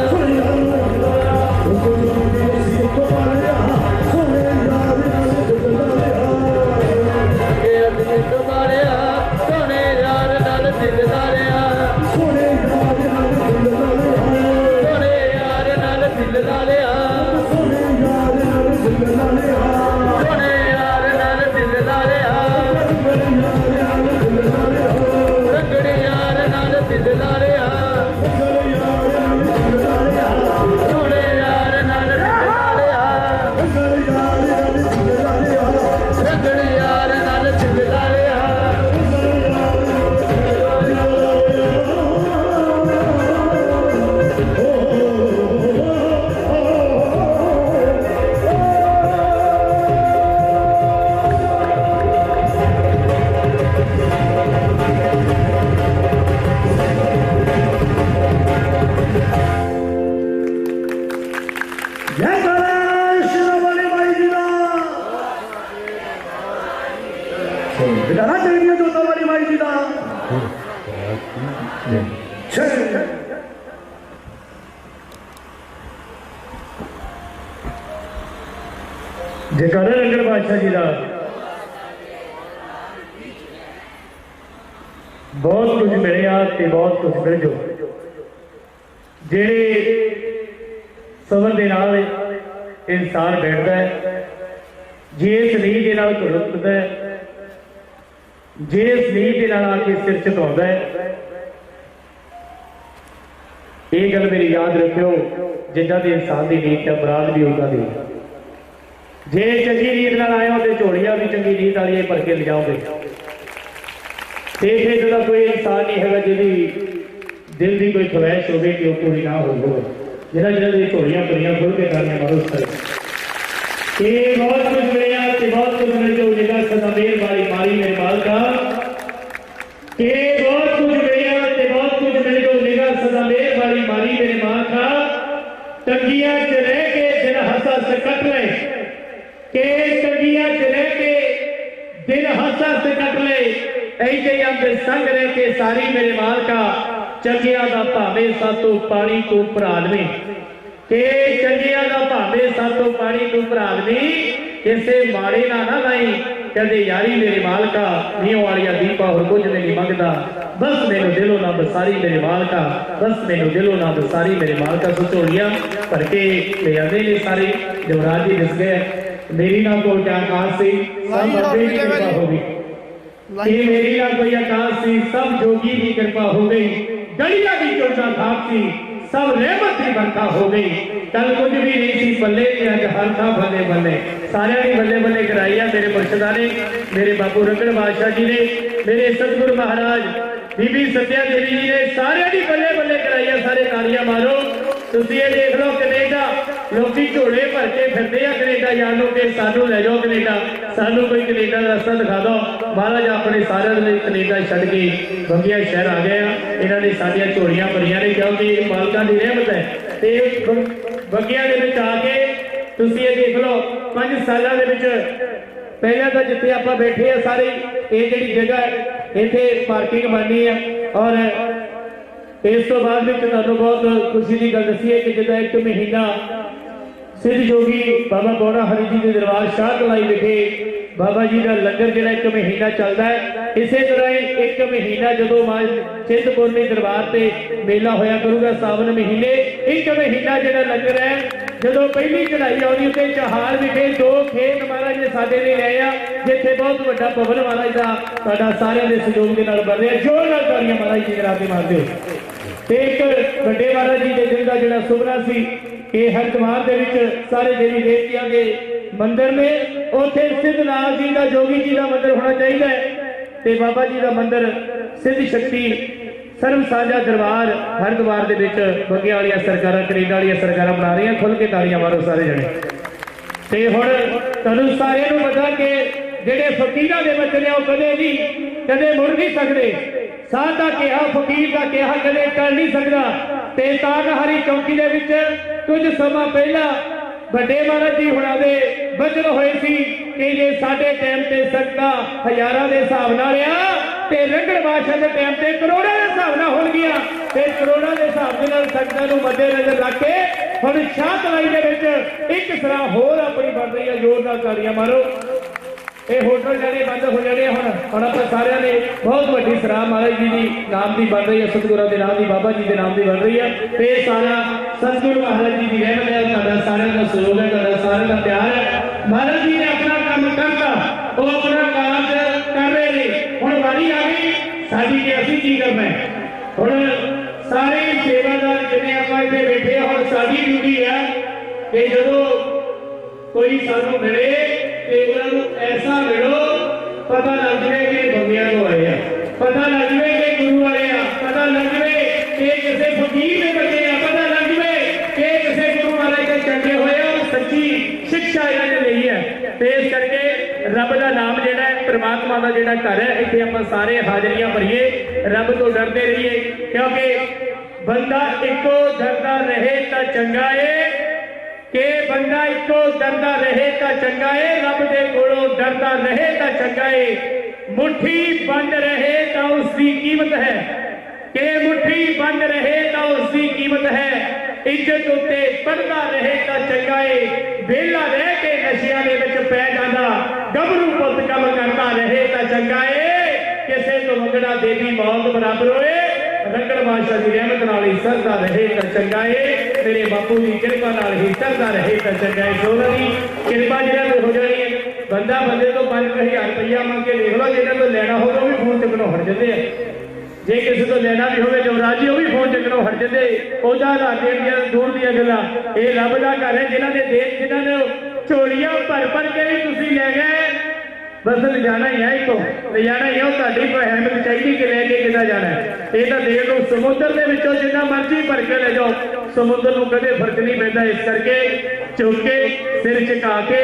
ਕਿ ਅਦਿ ਤੁਮਾਰਿਆ ਸੋਹਣੇ ਯਾਰ ਨਾਲ ਦਿਲ ਲਾਲਿਆ ਸੋਹਣੇ ਯਾਰ ਨਾਲ ਦਿਲ ਲਾਲਿਆ ਸੋਹਣੇ ਯਾਰ ਨਾਲ ਦਿਲ ਲਾਲਿਆ ਰੰਗੜੇ ਯਾਰ ਨਾਲ ਦਿਲ ਲਾਲਿਆ ਸੋਹਣੇ ਯਾਰ ਨਾਲ ਦਿਲ ਲਾਲਿਆ ਰੰਗੜੇ ਯਾਰ ਨਾਲ ਦਿਲ ਲਾਲਿਆ ਜੈ ਕਾਲੇ ਸ਼ਿਰੋਮਣੀ ਬਾਈ ਜੀ ਦਾ ਜਗਾਣਾ ਚਾਹੀਦੀਆਂ ਜੋਤਾਂ ਵਾਲੀ ਬਾਈ ਜੀ ਦਾ ਜਗਾਣਾ ਰੰਗੜ ਬਾਦਸ਼ਾਹ ਜੀ ਦਾ ਬਹੁਤ ਕੁਝ ਮਿਲਿਆ ਤੇ ਬਹੁਤ ਕੁਝ ਮਿਲ ਜੋ ਜਿਹੜੇ ਸਬਰ ਦੇ ਨਾਲ ਇਨਸਾਨ ਬੈਠਦਾ ਹੈ, ਜੇ ਸਲੀਹ ਦੇ ਨਾਲ ਘੁਲਦਾ ਹੈ, ਜੇ ਸਲੀਹ ਦੇ ਨਾਲ ਆ ਕੇ ਸਿਰ ਝੁਕਾਉਂਦਾ ਹੈ। ਇਹ ਗੱਲ ਮੇਰੀ ਯਾਦ ਰੱਖਿਓ, ਜਿੱਦਾਂ ਦੀ ਇਨਸਾਨ ਦੀ ਨੀਤ ਹੈ ਮੁਰਾਦ ਵੀ ਉਦਾਂ ਦੀ। ਜੇ ਚੰਗੀ ਨੀਤ ਨਾਲ ਆਏ ਹੋ ਤੇ ਝੋਲੀਆਂ ਵੀ ਚੰਗੀ ਨੀਤ ਵਾਲੀਆਂ ਭਰ ਕੇ ਲਿਜਾਓਗੇ। ਤੇ ਫਿਰ ਦਾ ਕੋਈ ਇਨਸਾਨ ਨਹੀਂ ਹੈਗਾ ਜਿਹਦੀ ਦਿਲ ਦੀ ਕੋਈ ਖਵਾਇਸ਼ ਹੋਵੇ ਕਿ ਉਹ ਪੂਰੀ ਨਾ ਹੋਵੇ। ਜਿਹਨਾਂ ਦੀ ਝੋਲੀਆਂ ਭਰੀਆਂ ਖੁੱਲ ਕੇ ਕਰਨੀਆਂ ਮਾਰੋ ਸਰ। ਇਹ ਬਹੁਤ ਕੁਝ ਮਿਲਿਆ ਤੇ ਬਹੁਤ ਕੁਝ ਮਿਲ ਜੋ ਨਿਗਾਹ ਸਦਾ ਮੇਰ ਵਾਲੀ ਮਾਰੀ ਮੇਰੇ ਮਾਲਕਾ। ਇਹ ਬਹੁਤ ਕੁਝ ਮਿਲਿਆ ਤੇ ਬਹੁਤ ਕੁਝ ਮਿਲ ਜੋ ਨਿਗਾਹ ਸਦਾ ਮੇਰ ਵਾਲੀ ਮਾਰੀ ਮੇਰੇ ਮਾਲਕਾ। ਟੰਗੀਆਂ 'ਚ ਰਹਿ ਕੇ ਦਿਨ ਹੱਸਾ ਕੱਟ ਲੈ ਕਿ ਟੰਗੀਆਂ 'ਚ ਰਹਿ ਕੇ ਦਿਨ ਹੱਸਾ ਕੱਟ ਲੈ। ਐਸੇ ਅੰਦਰ ਸੰਗ ਰਹਿ ਕੇ ਸਾਰੀ ਮੇਰੇ ਮਾਲਕਾ। ਚੰਗਿਆਂ ਦਾ ਭਾਵੇਂ ਸਾਤੋਂ ਪਾਣੀ ਤੋਂ ਭਰਾਲਵੇਂ ਕਿ ਚੰਗਿਆਂ ਦਾ ਭਾਵੇਂ ਸਾਤੋਂ ਪਾਣੀ ਤੋਂ ਭਰਾਲਵੇਂ। ਕਿਸੇ ਮਾੜੇ ਨਾਲ ਨਾ ਲਾਈ ਕਹਿੰਦੇ ਯਾਰੀ ਮੇਰੇ ਮਾਲਕਾ। ਮੀਂਹ ਵਾਲੀਆਂ ਦੀਪਾ ਹੋਰ ਕੁਝ ਨਹੀਂ ਮੰਗਦਾ। ਬਸ ਮੈਨੂੰ ਦਿਲੋਂ ਨਾ ਬਸਾਰੀ ਮੇਰੇ ਮਾਲਕਾ। ਬਸ ਮੈਨੂੰ ਦਿਲੋਂ ਨਾ ਬਸਾਰੀ ਮੇਰੇ ਮਾਲਕਾ। ਸੋ ਝੋਲੀਆਂ ਭਰ ਕੇ ਲੈ ਆਉਂਦੇ ਨੇ ਸਾਰੇ। ਜਵਰਾਜ ਜੀ ਦਿਸ ਗਏ ਮੇਰੀ ਨਾ ਕੋਈ ਆਕਾਸ਼ ਸੀ ਸਭ ਅੱਗੇ ਦੀ ਕਿਰਪਾ ਹੋ ਗਈ। ਇਹ ਮੇਰੀ ਨਾ ਕੋਈ ਆਕਾਸ਼ ਸੀ ਸਭ ਜੋਗੀ ਦੀ ਕਿਰਪਾ ਹੋ ਗਈ। ਗਲੀਆਂ ਦੀ ਚੋਟਾਂ ਖਾਪ ਸੀ ਸਭ ਰਹਿਮਤ ਦੀ ਬਰਖਾ ਹੋ ਗਈ। ਕੱਲ ਕੁਝ ਵੀ ਨਹੀਂ ਸੀ ਬੱਲੇ ਤੇ ਅੱਜ ਹਰ ਥਾਂ ਬੱਲੇ ਬੱਲੇ। ਸਾਰਿਆਂ ਦੀ ਬੱਲੇ ਬੱਲੇ ਕਰਾਈ ਆ ਮੇਰੇ ਮੁਰਸ਼ਿਦਾਂ ਨੇ, ਮੇਰੇ ਬਾਪੂ ਰੰਗੜ ਬਾਦਸ਼ਾਹ ਜੀ ਨੇ, ਮੇਰੇ ਸਤਿਗੁਰੂ ਮਹਾਰਾਜ ਬੀਬੀ ਸੱਤਿਆ ਦੇਵੀ ਜੀ ਨੇ। ਸਾਰਿਆਂ ਦੀ ਬੱਲੇ ਬੱਲੇ ਕਰਾਈ ਆ। ਸਾਰੇ ਤਾੜੀਆਂ ਮਾਰੋ। ਤੁਸੀਂ ਇਹ ਦੇਖ ਲਓ ਕੈਨੇਡਾ ਲੋਕੀ ਝੋਲੇ ਭਰ ਕੇ ਫਿਰਦੇ ਆ ਕੈਨੇਡਾ ਜਾਣ ਨੂੰ ਕਿ ਸਾਨੂੰ ਲੈ ਜਾਓ ਕੈਨੇਡਾ। ਸਾਨੂੰ ਕੋਈ ਕੈਨੇਡਾ ਦਾ ਰਸਤਾ ਦਿਖਾ ਦਿਓ। ਮਹਾਰਾਜ ਆਪਣੇ ਸਾਰਿਆਂ ਦੇ ਲਈ ਕੈਨੇਡਾ ਛੱਡ ਕੇ ਬੰਗੀਆਂ ਸ਼ਹਿਰ ਆ ਗਏ ਆ। ਇਹਨਾਂ ਨੇ ਸਾਡੀਆਂ ਝੋਲੀਆਂ ਭਰੀਆਂ ਨੇ ਕਿਉਂਕਿ ਇਹ ਮਾਲਕਾਂ ਦੀ ਰਹਿਮਤ ਹੈ। ਤੇ ਬੰਗੀਆਂ ਦੇ ਵਿੱਚ ਆ ਕੇ ਤੁਸੀਂ ਇਹ ਦੇਖ ਲਓ 5 ਸਾਲਾਂ ਦੇ ਵਿੱਚ ਪਹਿਲਾਂ ਤਾਂ ਜਿੱਥੇ ਆਪਾਂ ਬੈਠੇ ਆ ਸਾਰੇ ਇਹ ਜਿਹੜੀ ਜਗ੍ਹਾ ਇੱਥੇ ਪਾਰਕਿੰਗ ਬਣਨੀ ਆ। ਔਰ ਇਸ ਤੋਂ ਬਾਅਦ ਵਿੱਚ ਤੁਹਾਨੂੰ ਬਹੁਤ ਖੁਸ਼ੀ ਦੀ ਗੱਲ ਦੱਸੀ ਹੈ ਕਿ ਜਿੱਦਾਂ 1 ਮਹੀਨਾ ਸਿੱਧ ਜੋਗੀ ਬਾਬਾ ਬੋੜਾ ਹਰੀ ਜੀ ਦੇ ਦਰਬਾਰ ਸ਼ਾਹ ਕਲਾਈ ਵਿਖੇ ਬਾਬਾ ਜੀ ਦਾ ਲੰਗਰ ਜਿਹੜਾ 1 ਮਹੀਨਾ ਚੱਲਦਾ ਹੈ। ਇਸੇ ਤਰ੍ਹਾਂ 1 ਮਹੀਨਾ ਜਦੋਂ ਚਿੰਤਪੁਰਨੀ ਦਰਬਾਰ ਤੇ ਮੇਲਾ ਹੋਇਆ ਕਰੂਗਾ ਸਾਵਨ ਮਹੀਨੇ। 1 ਮਹੀਨਾ ਜਿਹੜਾ ਲੰਗਰ ਹੈ ਜਦੋਂ ਪਹਿਲੀ ਚੜਾਈ ਆਉਂਦੀ ਉੱਤੇ ਚਹਾਲ ਵਿਖੇ 2 ਖੇਤ ਮਹਾਰਾਜ ਨੇ ਸਾਡੇ ਲਈ ਲਏ ਆ ਜਿੱਥੇ ਬਹੁਤ ਵੱਡਾ ਭਵਨ ਮਹਾਰਾਜ ਦਾ ਤੁਹਾਡਾ ਸਾਰਿਆਂ ਦੇ ਸਹਿਯੋਗ ਦੇ ਨਾਲ ਬਣ ਰਿਹਾ। ਜੋਰ ਨਾਲ ਤਾੜੀਆਂ ਮਹਾਰਾਜ ਜੀ ਦੇ ਰਾਤੇ ਮਾਰਦੇ ਹੋ। ਤੇ ਇੱਕ ਵੱਡੇ ਮਹਾਰਾਜ ਜੀ ਦੇ ਦਿਲ ਦਾ ਜਿਹੜਾ ਸੁਪਨਾ ਸੀ ਕਿ ਹਰਿਦੁਆਰ ਦੇ ਵਿੱਚ ਸਾਰੇ ਦੇਵੀ ਦੇਵਤਿਆਂ ਦੇ ਮੰਦਿਰ ਨੇ ਉੱਥੇ ਸਿੱਧਨਾਥ ਜੀ ਦਾ ਜੋਗੀ ਜੀ ਦਾ ਮੰਦਿਰ ਹੋਣਾ ਚਾਹੀਦਾ ਹੈ। ਤੇ ਬਾਬਾ ਜੀ ਦਾ ਮੰਦਿਰ ਸਿੱਧ ਸ਼ਕਤੀ ਸਰਬ ਸਾਂਝਾ ਦਰਬਾਰ ਹਰਿਦੁਆਰ ਦੇ ਵਿੱਚ ਬੰਗੀਆਂ ਵਾਲੀਆਂ ਸਰਕਾਰਾਂ ਕੈਨੇਡਾ ਵਾਲੀਆਂ ਸਰਕਾਰਾਂ ਬਣਾ ਰਹੀਆਂ। ਖੁੱਲ ਕੇ ਤਾੜੀਆਂ ਮਾਰੋ ਸਾਰੇ ਜਣੇ। ਤੇ ਹੁਣ ਤੁਹਾਨੂੰ ਸਾਰਿਆਂ ਨੂੰ ਪਤਾ ਕਿ ਜਿਹੜੇ ਫਕੀਰਾਂ ਦੇ ਬੱਚੇ ਨੇ ਉਹ ਕਦੇ ਮੁੜ ਨਹੀਂ ਸਕਦੇ। ਸਾਧ ਦਾ ਕਿਹਾ ਫਕੀਰ ਦਾ ਕਿਹਾ ਕਦੇ ਟਲ ਨਹੀਂ ਸਕਦਾ। ਤੇ ਤਾਕਹਾਰੀ ਚੌਂਕੀ ਦੇ ਵਿੱਚ ਕੁਝ ਸਮਾਂ ਪਹਿਲਾਂ ਵੱਡੇ ਮਹਾਰਾਜ ਜੀ ਹੁਣਾਂ ਦੇ ਬਚਨ ਹੋਏ ਸੀ ਕਿ ਜੇ ਸਾਡੇ ਟਾਈਮ ਤੇ ਸੰਗਤਾਂ ਹਜ਼ਾਰਾਂ ਦੇ ਹਿਸਾਬ ਨਾਲ ਆ ਤੇ ਰੰਗੜ ਬਾਦਸ਼ਾਹ ਦੇ ਟਾਈਮ ਤੇ ਕਰੋੜਾਂ ਦੇ ਹਿਸਾਬ ਨਾਲ ਹੋਣਗੀਆਂ। ਤੇ ਕਰੋੜਾਂ ਦੇ ਹਿਸਾਬ ਦੇ ਨਾਲ ਸੰਗਤਾਂ ਨੂੰ ਮੱਦੇ ਨਜ਼ਰ ਰੱਖ ਕੇ ਹੁਣ ਸ਼ਾਂਤਲਾਈ ਦੇ ਵਿੱਚ ਇੱਕ ਸਰਾਂ ਹੋਰ ਆਪਣੀ ਬਣ ਰਹੀ ਹੈ। ਜ਼ੋਰ ਨਾਲ ਤਾੜੀਆਂ ਮਾਰੋ। ਇਹ ਹੋਟਲ ਜਿਹੜੇ ਬੰਦ ਹੋ ਜਾਣੇ ਹੁਣ ਆਪਾਂ ਸਾਰਿਆਂ ਨੇ ਬਹੁਤ ਵੱਡੀ ਸਰਾਹ ਮਹਾਰਾਜ ਜੀ ਦੀ ਨਾਮ ਦੀ ਬਣ ਰਹੀ ਹੈ, ਸਤਿਗੁਰਾਂ ਦੇ ਨਾਮ ਦੀ, ਬਾਬਾ ਜੀ ਦੇ ਨਾਮ ਦੀ ਬਣ ਰਹੀ ਹੈ। ਤੇ ਇਹ ਸਾਰਾ ਸਤਿਗੁਰੂ ਮਹਾਰਾਜ ਜੀ ਦੀ ਰਹਿਮਤ ਹੈ, ਤੁਹਾਡਾ ਸਾਰਿਆਂ ਦਾ ਸਹਿਯੋਗ ਹੈ, ਤੁਹਾਡਾ ਸਾਰਿਆਂ ਦਾ ਪਿਆਰ ਹੈ। ਮਹਾਰਾਜ ਜੀ ਨੇ ਆਪਣਾ ਕੰਮ ਕਰਤਾ, ਉਹ ਆਪਣਾ ਕਾਰਜ ਕਰ ਰਹੇ ਨੇ। ਹੁਣ ਵਾਰੀ ਆ ਗਈ ਸਾਡੀ ਕਿ ਅਸੀਂ ਕੀ ਕਰਨਾ ਹੈ। ਹੁਣ ਸਾਰੇ ਸੇਵਾਦਾਰ ਜਿਵੇਂ ਆਪਾਂ ਇੱਥੇ ਬੈਠੇ ਹਾਂ, ਹੁਣ ਸਾਡੀ ਡਿਊਟੀ ਹੈ ਕਿ ਜਦੋਂ ਕੋਈ ਸਾਨੂੰ ਮਿਲੇ ਤੇ ਉਹਨਾਂ ਨੂੰ ਐਸਾ ਮਿਲੋ ਪਤਾ ਲੱਗ ਜਵੇ ਕਿ ਬੰਦਿਆਂ ਤੋਂ ਆਏ ਆ, ਪਤਾ ਲੱਗ ਜਵੇ ਕਿ ਗੁਰੂ ਵਾਲੇ ਆ, ਪਤਾ ਲੱਗ ਜਵੇ ਕਿ ਕਿਸੇ ਫਕੀਰ ਦੇ ਬੱਚੇ ਆ, ਪਤਾ ਲੱਗ ਜਵੇ ਕਿ ਕਿਸੇ ਗੁਰੂ ਮਹਾਰਾਜ ਦੇ ਚੰਗੇ ਹੋਏ ਆ। ਸੱਚੀ ਸਿੱਖਿਆ ਇਹਨਾਂ ਨੇ ਲਈ ਹੈ। ਤੇ ਇਸ ਕਰਕੇ ਰੱਬ ਦਾ ਨਾਮ ਜਿਹੜਾ ਹੈ, ਪ੍ਰਮਾਤਮਾ ਦਾ ਜਿਹੜਾ ਘਰ ਹੈ, ਇੱਥੇ ਆਪਾਂ ਸਾਰੇ ਹਾਜ਼ਰੀਆਂ ਭਰੀਏ, ਰੱਬ ਤੋਂ ਡਰਦੇ ਰਹੀਏ। ਕਿਉਂਕਿ ਬੰਦਾ ਇੱਕੋ ਡਰਦਾ ਰਹੇ ਤਾਂ ਚੰਗਾ ਏ, ਕਿ ਬੰਦਾ ਇੱਕੋ ਡਰਦਾ ਰਹੇ ਤਾਂ ਚੰਗਾ ਏ, ਰੱਬ ਦੇ ਕੋਲੋਂ ਡਰਦਾ ਰਹੇ ਤਾਂ ਚੰਗਾ ਏ। ਮੁੱਠੀ ਬੰਦ ਰਹੇ ਤਾਂ ਉਸ ਦੀ ਕੀਮਤ ਹੈ, ਕਿ ਮੁੱਠੀ ਬੰਦ ਰਹੇ ਤਾਂ ਉਸ ਦੀ ਕੀਮਤ ਹੈ। ਇੱਜ਼ਤ ਉੱਤੇ ਪੜਦਾ ਰਹੇ ਤਾਂ ਚੰਗਾ ਏ, ਵਿਹਲਾ ਰਹਿ ਕੇ ਨਸ਼ਿਆਂ ਦੇ ਵਿੱਚ ਪੈ ਜਾਂਦਾ, ਗੱਭਰੂ ਪੁੱਤ ਕੰਮ ਕਰਦਾ ਰਹੇ ਤਾਂ ਚੰਗਾ ਏ। ਕਿਸੇ ਤੋਂ ਮੰਗਣਾ ਦੇਵੀ ਮੌਤ ਬਰਾਬਰ ਹੋਏ, ਰੰਗੜ ਬਾਦਸ਼ਾਹ ਦੀ ਰਹਿਮਤ ਨਾਲ ਹੀ ਸਰਦਾ ਰਹੇ ਤਾਂ ਚੰਗਾ ਏ। ਮੇਰੇ ਬਾਪੂ ਦੀ ਕਿਰਪਾ ਨਾਲ ਹੀ ਸਰਦਾ ਰਹੇ ਤਾਂ ਚੰਗਾ ਏ। ਸੋਨਾ ਦੀ ਕਿਰਪਾ ਜਿਹੜਾ ਤੇ ਹੋ ਜਾਣੀ ਹੈ। ਬੰਦਾ ਬੰਦੇ ਤੋਂ 5000 ਰੁਪਈਆ ਮੰਗ ਕੇ ਦੇਖ ਲਓ, ਜਿਹਨਾਂ ਤੋਂ ਲੈਣਾ ਹੋਵੇ ਉਹ ਵੀ ਫੋਨ ਚੱਕਣੋਂ ਹਟ ਜਾਂਦੇ ਆ। ਜੇ ਕਿਸੇ ਤੋਂ ਲੈਣਾ ਵੀ ਹੋਵੇ ਜਵਰਾਜੀ, ਉਹ ਵੀ ਫੋਨ ਚੱਕਣੋਂ ਹਟ ਜਾਂਦੇ। ਉਹਦਾ ਰਾਤੇ ਦੀਆਂ ਦੂਰ ਦੀਆਂ ਗੱਲਾਂ। ਇਹ ਰੱਬ ਦਾ ਘਰ ਹੈ, ਜਿਨ੍ਹਾਂ ਦੇ ਦੇਸ਼, ਜਿਨ੍ਹਾਂ ਨੇ ਝੋਲੀਆਂ ਭਰ ਕੇ ਵੀ ਤੁਸੀਂ ਲੈ ਗਏ, ਬਸ ਲਿਜਾਣਾ ਹੀ ਹੈ। ਇੱਕੋ ਲਿਜਾਣਾ ਹੀ ਹੈ। ਉਹ ਤੁਹਾਡੀ ਕੋਈ ਹਿੰਮਤ ਚਾਹੀਦੀ ਕਿ ਲੈ ਕੇ ਕਿੱਦਾਂ ਜਾਣਾ ਹੈ। ਇਹ ਤਾਂ ਦੇਖ ਲਓ, ਸਮੁੰਦਰ ਦੇ ਵਿੱਚੋਂ ਜਿੰਨਾ ਮਰਜ਼ੀ ਭਰ ਕੇ ਲੈ ਜਾਓ, ਸਮੁੰਦਰ ਨੂੰ ਕਦੇ ਫਰਕ ਨਹੀਂ ਪੈਂਦਾ। ਇਸ ਕਰਕੇ ਝੁਕ ਕੇ ਸਿਰ ਝੁਕਾ ਕੇ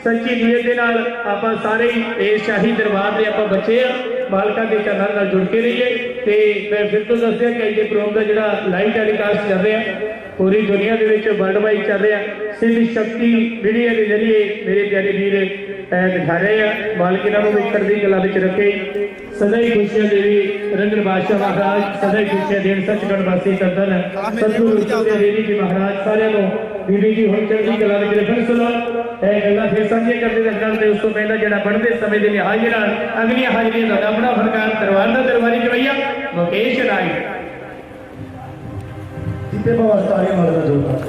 ਸੱਚੀ ਨੀਅਤ ਦੇ ਨਾਲ ਆਪਾਂ ਸਾਰੇ ਹੀ ਇਸ ਸ਼ਾਹੀ ਦਰਬਾਰ ਦੇ ਆਪਾਂ ਬੱਚੇ ਆ, ਮਾਲਕਾਂ ਦੇ ਚਰਨਾਂ ਨਾਲ ਜੁੜ ਕੇ ਰਹੀਏ। ਤੇ ਮੈਂ ਫਿਰ ਤੋਂ ਦੱਸਿਆ ਕਿ ਇਹ ਪ੍ਰੋਗਰਾਮ ਦਾ ਜਿਹੜਾ ਲਾਈਵ ਟੈਲੀਕਾਸਟ ਚੱਲ ਰਿਹਾ ਪੂਰੀ ਦੁਨੀਆ ਦੇ ਵਿੱਚ ਵਰਲਡ ਵਾਈਡ ਚੱਲ ਰਿਹਾ। ਸਿੱਧ ਸ਼ਕਤੀ ਮੀਡੀਆ ਦੇ ਜ਼ਰੀਏ ਮੇਰੇ ਪਿਆਰੇ ਵੀਰ ਦਿਖਾ ਰਹੇ ਆ। ਮਾਲਕ ਇਹਨਾਂ ਨੂੰ ਵੀ ਚੜ੍ਹਦੀ ਕਲਾ ਵਿੱਚ ਰੱਖੇ, ਸਦਾ ਹੀ ਖੁਸ਼ੀਆਂ ਦੇਵੀ। ਰੰਗੜ ਬਾਦਸ਼ਾਹ ਮਹਾਰਾਜ ਸਦਾ ਹੀ ਖੁਸ਼ੀਆਂ ਦੇਣ। ਸੱਚਖੰਡ ਵਾਸੀ ਧੰਨ ਸਤਿਗੁਰੂ ਦੇਵੀ ਜੀ ਮਹਾਰਾਜ ਸਾਰਿਆਂ ਨੂੰ ਬੀਬੀ ਜੀ ਹੁਣ ਚੜ੍ਹਦੀ ਕਲਾ ਵਿੱਚ ਰੱਖਣ। ਸੁਣੋ ਇਹ ਗੱਲਾਂ ਫਿਰ ਸਾਂਝੀਆਂ ਕਰਦੇ ਉਸ ਤੋਂ ਪਹਿਲਾਂ ਜਿਹੜਾ ਪੜ੍ਹਦੇ ਸਮੇਂ ਦੇ ਲਿਹਾਜ਼ ਨਾਲ ਅਗਲੀਆਂ ਹਾਜ਼ਰੀਆਂ ਦਾ ਆਪਣਾ ਫਨਕਾਰ ਦਰਬਾਰ ਦਾ ਦਰਬਾਰੀ ਜਵਈਆ ਮੁਕੇਸ਼ ਰਾਏ ਜਿੱਤੇ ਬਾਬਾ ਤਾਰੇ ਮਾਰਦਾ ਜੋਗਾ।